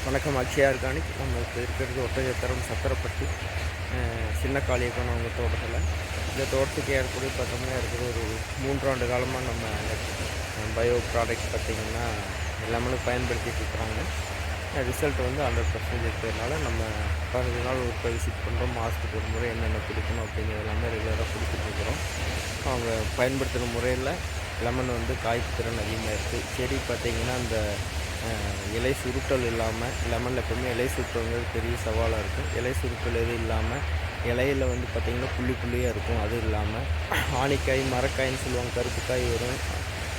வணக்கம். அக்ஷயா ஆர்கானிக். நம்ம இப்போ இருக்கிறது ஒட்டஞ்சத்திரம் சத்திரப்பட்டி சின்ன காளியப்பன் அவங்க தோட்டத்தில். இந்த தோட்டத்துக்கு ஏற்படி பார்த்தோம்னா இருக்கிற ஒரு 3 ஆண்டு காலமாக நம்ம பயோ ப்ராடக்ட் பார்த்திங்கன்னா எல்லாமே பயன்படுத்திகிட்டு இருக்கிறாங்க. ரிசல்ட் வந்து 100% இருக்கிறதுனால நம்ம 15 நாள் ஒரு விசிட் பண்ணுறோம். மாதத்துக்கு ஒரு முறை என்னென்ன கொடுக்கணும் அப்படிங்கிறது எல்லாமே ரெகுலராக கொடுத்துட்ருக்குறோம். அவங்க பயன்படுத்துகிற முறையில் லெமன் வந்து காய்ப்பு திறன் அதிகமாக இருக்குது. செடி பார்த்திங்கன்னா அந்த இலை சுருட்டல் இல்லாமல், லெமனில் எப்போவுமே இலை சுருட்டல்ங்கிறது பெரிய சவாலாக இருக்கும். இலை சுருட்டல் எதுவும் இல்லாமல் இலையில் வந்து பார்த்திங்கன்னா புள்ளியாக இருக்கும். அது இல்லாமல் ஆணிக்காய் மரக்காயின்னு சொல்லுவாங்க, கருப்பு காய் வரும்.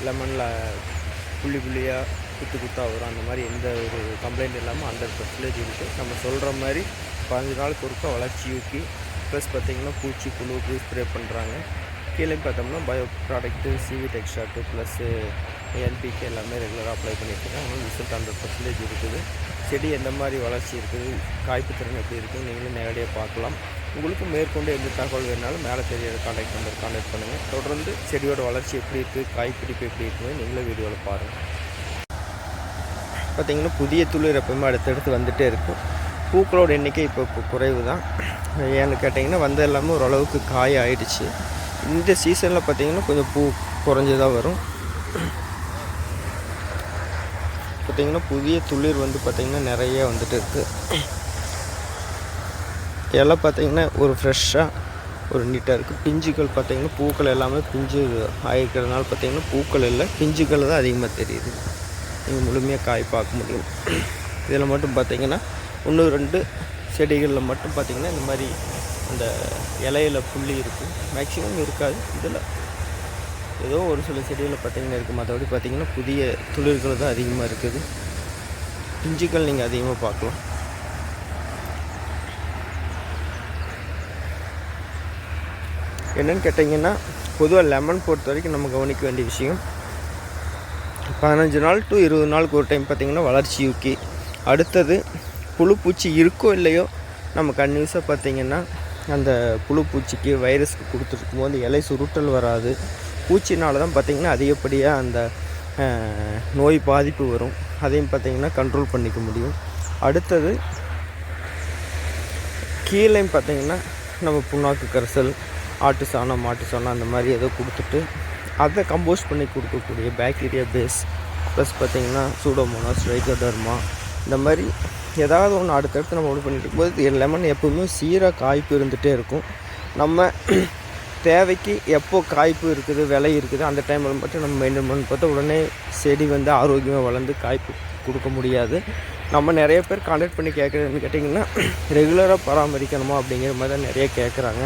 லெமனில் புள்ளியாக குத்தாக வரும். அந்த மாதிரி எந்த ஒரு கம்ப்ளைண்ட் இல்லாமல் 100% இருக்குது. நம்ம சொல்கிற மாதிரி 15 நாளுக்கு ஒருக்கா வளர்ச்சி ஊக்கி ப்ளஸ் பார்த்திங்கன்னா பூச்சி புழுவுக்கு ஸ்ப்ரே பண்ணுறாங்க. கீழே பார்த்தோம்னா bio product, seaweed extract plus NPK எல்லாமே ரெகுலராக அப்ளை பண்ணிட்டுருக்கேன். அதனால் ரிசல்ட் 100% இருக்குது. செடி எந்த மாதிரி வளர்ச்சி இருக்குது, காய்ப்பு திறன் எப்படி இருக்குது, நீங்களும் நேரடியாக பார்க்கலாம். உங்களுக்கு மேற்கொண்டு எந்த தகவல் வேணாலும் மேலே தெரியாத கான்டாக்ட் பண்ணுங்கள். தொடர்ந்து செடியோட வளர்ச்சி எப்படி இருக்குது, காய்ப்பிடிப்பு எப்படி இருக்குன்னு நீங்களும் வீடியோவில் பாருங்கள். பார்த்திங்கன்னா புதிய துளிர் எப்பவுமே அடுத்தடுத்து வந்துகிட்டே இருக்கும். பூக்களோட எண்ணிக்கை இப்போ குறைவு தான். ஏன்னு கேட்டிங்கன்னா வந்து எல்லாமே ஓரளவுக்கு காய ஆயிடுச்சு. இந்த சீசனில் பார்த்திங்கன்னா கொஞ்சம் பூ குறைஞ்சதாக வரும். பார்த்திங்கன்னா புதிய துளிர் வந்து பார்த்திங்கன்னா நிறைய வந்துட்டு இருக்குது. எல்லாம் பார்த்திங்கன்னா ஒரு ஃப்ரெஷ்ஷாக ஒரு நீட்டாக இருக்குது. பிஞ்சுகள் பார்த்திங்கன்னா பூக்கள் எல்லாமே பிஞ்சு ஆகிருக்கிறதுனால பார்த்திங்கன்னா பூக்கள் இல்லை, பிஞ்சுகள் தான் அதிகமாக தெரியுது. நீங்கள் முழுமையாக காய் பார்க்க முடியும். இதில் மட்டும் பார்த்திங்கன்னா 1-2 செடிகளில் மட்டும் பார்த்திங்கன்னா இந்த மாதிரி அந்த இலையில் புள்ளி இருக்கும். மேக்ஸிமம் இருக்காது. இதில் ஏதோ ஒரு சில செடிகளில் பார்த்திங்கன்னா இருக்குது. மற்றபடி பார்த்திங்கன்னா புதிய துளிர்கள் தான் அதிகமாக இருக்குது. பிஞ்சுகள் நீங்கள் அதிகமாக பார்க்கலாம். என்னென்னு கேட்டிங்கன்னா பொதுவாக லெமன் பொறுத்த வரைக்கும் நம்ம கவனிக்க வேண்டிய விஷயம் 15 நாள் to 20 நாளுக்கு ஒரு டைம் பார்த்திங்கன்னா வளர்ச்சி ஊக்கி, அடுத்தது புழு பூச்சி இருக்கோ இல்லையோ நம்ம கன்யூஸாக பார்த்திங்கன்னா அந்த புழு பூச்சிக்கு வைரஸ்க்கு கொடுத்துருக்கும் போது இலை சுருட்டல் வராது. பூச்சினால தான் பார்த்திங்கன்னா அதிகப்படியாக அந்த நோய் பாதிப்பு வரும். அதையும் பார்த்திங்கன்னா கண்ட்ரோல் பண்ணிக்க முடியும். அடுத்தது கீழேயும் பார்த்திங்கன்னா நம்ம புண்ணாக்கு கரைசல், ஆட்டு சாணம், மாட்டு சாணம் அந்த மாதிரி ஏதோ கொடுத்துட்டு அதை கம்போஸ்ட் பண்ணி கொடுக்கக்கூடிய பாக்டீரியா பேஸ் ப்ளஸ் பார்த்திங்கன்னா சூடோமோனாஸ், ட்ரைகோடர்மா இந்த மாதிரி ஏதாவது ஒன்று அடுத்தடுத்து நம்ம ஒன்று பண்ணிட்டு இருக்கும்போது லெமன் எப்போவுமே சீராக காய்ப்பு இருந்துகிட்டே இருக்கும். நம்ம தேவைக்கு எப்போ காய்ப்பு இருக்குது, விலை இருக்குது, அந்த டைமில் மட்டும் நம்ம மெயின்டைன் பண்ணி பார்த்தா உடனே செடி வந்து ஆரோக்கியமாக வளர்ந்து காய்ப்பு கொடுக்க முடியாது. நம்ம நிறைய பேர் கான்டாக்ட் பண்ணி கேட்குறதுன்னு கேட்டிங்கன்னா ரெகுலராக பராமரிக்கணுமா அப்படிங்கிற மாதிரி தான் நிறைய கேட்குறாங்க.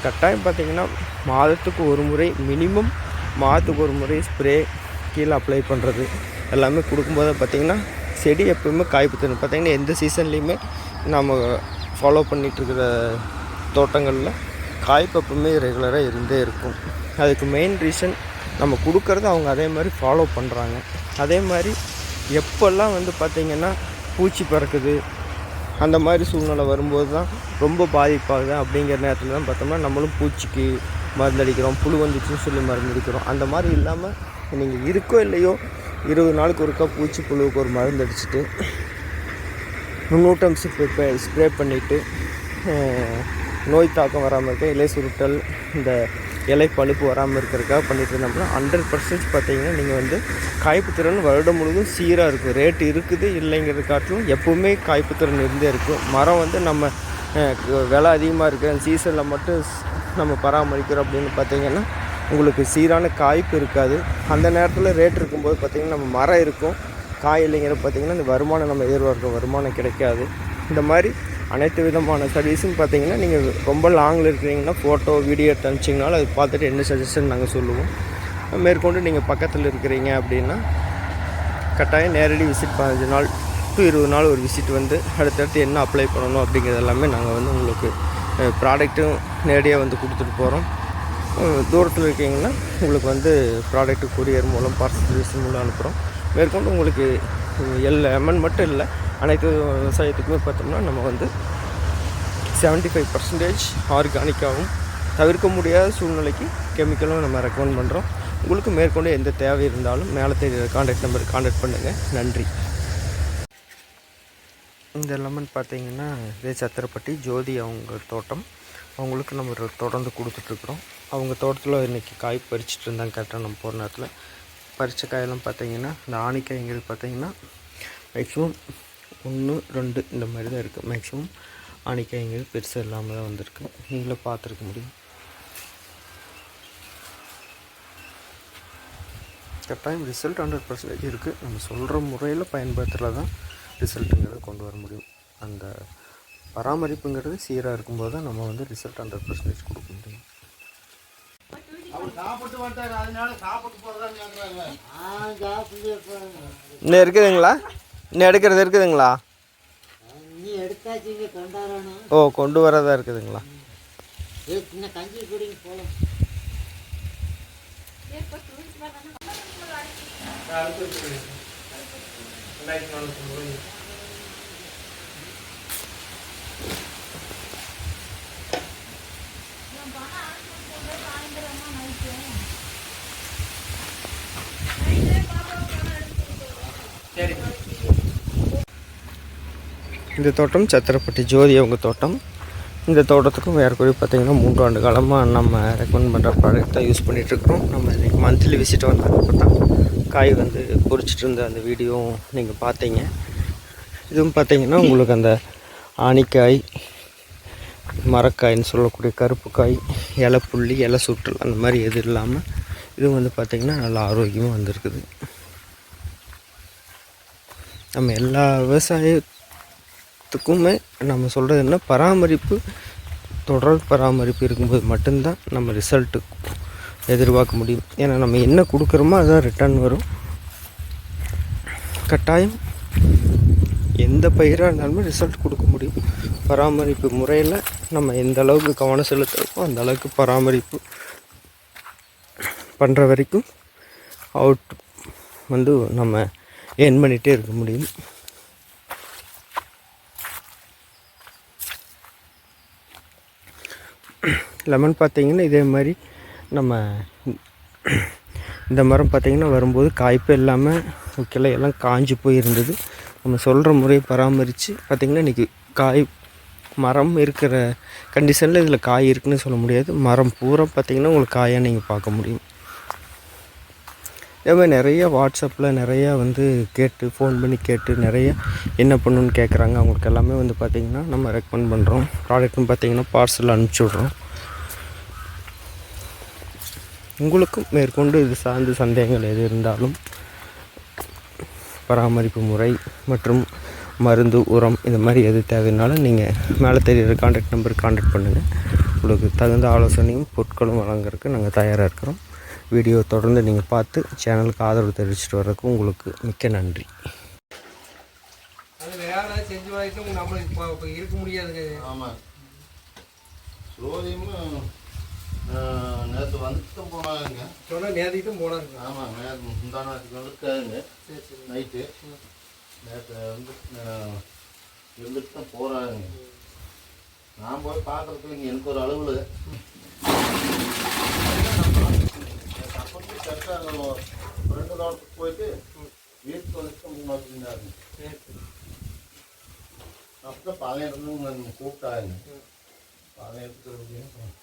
கட்டாயம் பார்த்திங்கன்னா மாதத்துக்கு ஒரு முறை, மினிமம் மாதத்துக்கு ஒரு முறை ஸ்ப்ரே கீழே அப்ளை பண்ணுறது எல்லாமே கொடுக்கும்போது பார்த்திங்கன்னா செடி எப்போவுமே காய்ப்பு தரும். பார்த்திங்கன்னா எந்த சீசன்லேயுமே நம்ம ஃபாலோ பண்ணிகிட்ருக்கிற தோட்டங்களில் காய்ப்பு எப்பவுமே ரெகுலராக இருந்தே இருக்கும். அதுக்கு மெயின் ரீசன் நம்ம கொடுக்குறது அவங்க அதே மாதிரி ஃபாலோ பண்ணுறாங்க. அதே மாதிரி எப்போல்லாம் வந்து பார்த்திங்கன்னா பூச்சி பறக்குது அந்த மாதிரி சூழ்நிலை வரும்போது தான் ரொம்ப பாதிப்பாகுது. அப்படிங்கிற நேரத்தில் தான் பார்த்தோம்னா நம்மளும் பூச்சிக்கு மருந்தடிக்கிறோம், புழு வந்துச்சுன்னு சொல்லி மருந்தடிக்கிறோம். அந்த மாதிரி இல்லாமல் நீங்கள் இருக்கோ இல்லையோ 20 நாளுக்கு ஒருக்கா பூச்சி புழுவுக்கு ஒரு மருந்து அடிச்சுட்டு நுண்ணூட்டம் ஸ்ப்ரே பண்ணிவிட்டு நோய் தாக்கம் வராமல் இருக்க, இலை சுருட்டல், இந்த இலை பழுப்பு வராமல் இருக்கிறதுக்காக பண்ணிகிட்டு இருந்தோம்னா 100% பார்த்திங்கன்னா நீங்கள் வந்து காய்ப்பு திறன் வருடம் முழுவதும் சீராக இருக்கும். ரேட்டு இருக்குது இல்லைங்கிறது காட்டிலும் எப்போவுமே காய்ப்பு திறன் இருந்தே இருக்கும். மரம் வந்து நம்ம விலை அதிகமாக இருக்கிற சீசனில் மட்டும் நம்ம பராமரிக்கிறோம் அப்படின்னு பார்த்திங்கன்னா உங்களுக்கு சீரான காய்ப்பு இருக்காது. அந்த நேரத்தில் ரேட் இருக்கும்போது பார்த்திங்கன்னா நம்ம மரம் இருக்கும், காய் இல்லைங்கிற பார்த்திங்கன்னா இந்த வருமானம் நம்ம எதிர்பார்க்குற வருமானம் கிடைக்காது. இந்த மாதிரி அனைத்து விதமான சர்வீஸும் பார்த்திங்கன்னா நீங்கள் ரொம்ப லாங்கில் இருக்கிறீங்கன்னா ஃபோட்டோ வீடியோ எடுத்து அனுப்பிச்சிங்கனாலும் அது பார்த்துட்டு என்ன சஜஷன் நாங்கள் சொல்லுவோம். மேற்கொண்டு நீங்கள் பக்கத்தில் இருக்கிறீங்க அப்படின்னா கட்டாயம் நேரடி விசிட் 15 நாள் to 20 நாள் ஒரு விசிட் வந்து அடுத்தடுத்து என்ன அப்ளை பண்ணணும் அப்படிங்கிறது எல்லாமே நாங்கள் வந்து உங்களுக்கு ப்ராடக்ட்டும் நேரடியாக வந்து கொடுத்துட்டு போகிறோம். தூரத்தில் இருக்கீங்கன்னா உங்களுக்கு வந்து ப்ராடக்ட்டு கொரியர் மூலம் பார்சல் சர்வீஸ் மூலம் அனுப்புகிறோம். மேற்கொண்டு உங்களுக்கு லெமன் மட்டும் இல்லை, அனைத்து விவசாயத்துக்குமே பார்த்தோம்னா நம்ம வந்து 75% ஆர்கானிக்காகவும் தவிர்க்க முடியாத சூழ்நிலைக்கு கெமிக்கலும் நம்ம ரெக்கமெண்ட் பண்ணுறோம். உங்களுக்கு மேற்கொண்டு எந்த தேவை இருந்தாலும் மேலே தெரிகிற கான்டாக்ட் நம்பருக்கு கான்டாக்ட் பண்ணுங்கள். நன்றி. இந்த லெமன் பார்த்திங்கன்னா இதே சத்திரப்பட்டி ஜோதி அவங்க தோட்டம். அவங்களுக்கு நம்ம தொடர்ந்து கொடுத்துட்ருக்குறோம். அவங்க தோட்டத்தில் இன்றைக்கி காய் பறிச்சுட்டு இருந்தாங்க. கரெக்டாக நம்ம போகிற நேரத்தில் பறித்த காயெல்லாம் பார்த்திங்கன்னா இந்த ஆணிக்காய்ங்கிறது பார்த்திங்கன்னா மேக்ஸிமம் 1, 2 இந்த மாதிரி தான் இருக்குது. மேக்ஸிமம் ஆணிக்காய்ங்கிறது பெருசாக இல்லாமல் தான் வந்திருக்கு. நீங்களே பார்த்துருக்க முடியும். கட்டாயம் ரிசல்ட் 100% இருக்குது. நம்ம சொல்கிற முறையில் பயன்படுத்துகிறது தான் ரிசல்ட்டுங்கிறத கொண்டு வர முடியும். அந்த பராமரிப்புங்கிறது சீராக இருக்கும்போது தான் நம்ம வந்து ரிசல்ட் 100% கொடுக்க முடியும். இன்னும் இருக்குதுங்களா? இன்னும் எடுக்கிறது இருக்குதுங்களா? ஓ, கொண்டு வரதா இருக்குதுங்களா? சரி. இந்த தோட்டம் சத்திரப்பட்டி ஜோதி அவங்க தோட்டம். இந்த தோட்டத்துக்கும் ஏறக்குறைய பார்த்திங்கன்னா 3 ஆண்டு காலமாக நம்ம ரெக்கமெண்ட் பண்ணுற ப்ராடக்ட் தான் யூஸ் பண்ணிகிட்ருக்குறோம். நம்ம இன்றைக்கி மந்த்லி விசிட் வந்ததுக்கு தான் காய் வந்து பொறிச்சிட்டு இருந்த அந்த வீடியோவும் நீங்கள் பார்த்தீங்க. இதுவும் பார்த்திங்கன்னா உங்களுக்கு அந்த ஆணிக்காய், மரக்காயின்னு சொல்லக்கூடிய கருப்பு காய், இலை புள்ளி, இலை சுற்றல் அந்த மாதிரி எது இல்லாமல் இதுவும் வந்து பார்த்திங்கன்னா நல்லா ஆரோக்கியமாக வந்திருக்குது. நம்ம எல்லா விவசாயத்துக்குமே நம்ம சொல்கிறது என்ன, பராமரிப்பு, தொடர் பராமரிப்பு இருக்கும்போது மட்டும்தான் நம்ம ரிசல்ட்டு எதிர்பார்க்க முடியும். ஏன்னா நம்ம என்ன கொடுக்குறோமோ அதுதான் ரிட்டர்ன் வரும். கட்டாயம் எந்த பயிராக இருந்தாலுமே ரிசல்ட் கொடுக்க முடியும். பராமரிப்பு முறையில் நம்ம எந்த அளவுக்கு கவனம் செலுத்துகிறோமோ அந்த அளவுக்கு பராமரிப்பு பண்ணுற வரைக்கும் அவுட் வந்து நம்ம ஏர்ன் பண்ணிகிட்டே இருக்க முடியும். லெமன் பார்த்திங்கன்னா இதே மாதிரி நம்ம இந்த மரம் பார்த்திங்கன்னா வரும்போது காய்ப்பே இல்லாமல் கிளையெல்லாம் காஞ்சி போயிருந்தது. நம்ம சொல்கிற முறையை பராமரித்து பார்த்திங்கன்னா இன்றைக்கி காய் மரம் இருக்கிற கண்டிஷனில் இதில் காய் இருக்குதுன்னு சொல்ல முடியாது. மரம் பூரா பார்த்திங்கன்னா உங்களுக்கு காயாக நீங்கள் பார்க்க முடியும். இதே மாதிரி நிறைய வாட்ஸ்அப்பில் நிறையா வந்து கேட்டு ஃபோன் பண்ணி கேட்டு நிறைய என்ன பண்ணணுன்னு கேட்குறாங்க. அவங்களுக்கு எல்லாமே வந்து பார்த்திங்கன்னா நம்ம ரெக்கமெண்ட் பண்ணுறோம். ப்ராடக்ட்னு பார்த்திங்கன்னா பார்சல் அனுப்பிச்சி விட்றோம். உங்களுக்கும் மேற்கொண்டு இது சார்ந்த சந்தேகங்கள் எது இருந்தாலும் பராமரிப்பு முறை மற்றும் மருந்து, உரம் இந்த மாதிரி எது தேவைன்னாலும் நீங்கள் மேலே தெரிகிற கான்டாக்ட் நம்பருக்கு கான்டாக்ட் பண்ணுங்கள். உங்களுக்கு தகுந்த ஆலோசனையும் பொருட்களும் வழங்குறதுக்கு நாங்கள் தயாராக இருக்கிறோம். வீடியோ தொடர்ந்து நீங்கள் பார்த்து சேனலுக்கு ஆதரவு தெரிவிச்சிட்டு வர்றதுக்கு உங்களுக்கு மிக்க நன்றி. அது வேற ஏதாவது செஞ்சு வரைக்கும் நம்மளுக்கு இப்போ இருக்க முடியாதுங்க. ஆமாம், சோதியமும் நேற்று வந்துட்டு போனாங்க. சொன்னால் நேற்றுக்கிட்டும் போனாங்க. ஆமாம், நேற்று முந்தானத்துக்கு வந்துருக்காதுங்க. சரி சரி. நைட்டு நேற்று வந்து இருந்துட்டு தான் போகிறாங்க. நான் போய் பார்க்குறதுக்கு எனக்கு ஒரு அளவில் அப்படி கரெக்டாக 2 நாளுக்கு போயிட்டு வீட்டுக்கு வந்துட்டு 3 நாளுக்கு இருந்தாருங்க. அப்போ தான் பாளையம் கூப்பிட்டாங்க. பாளையத்துக்கு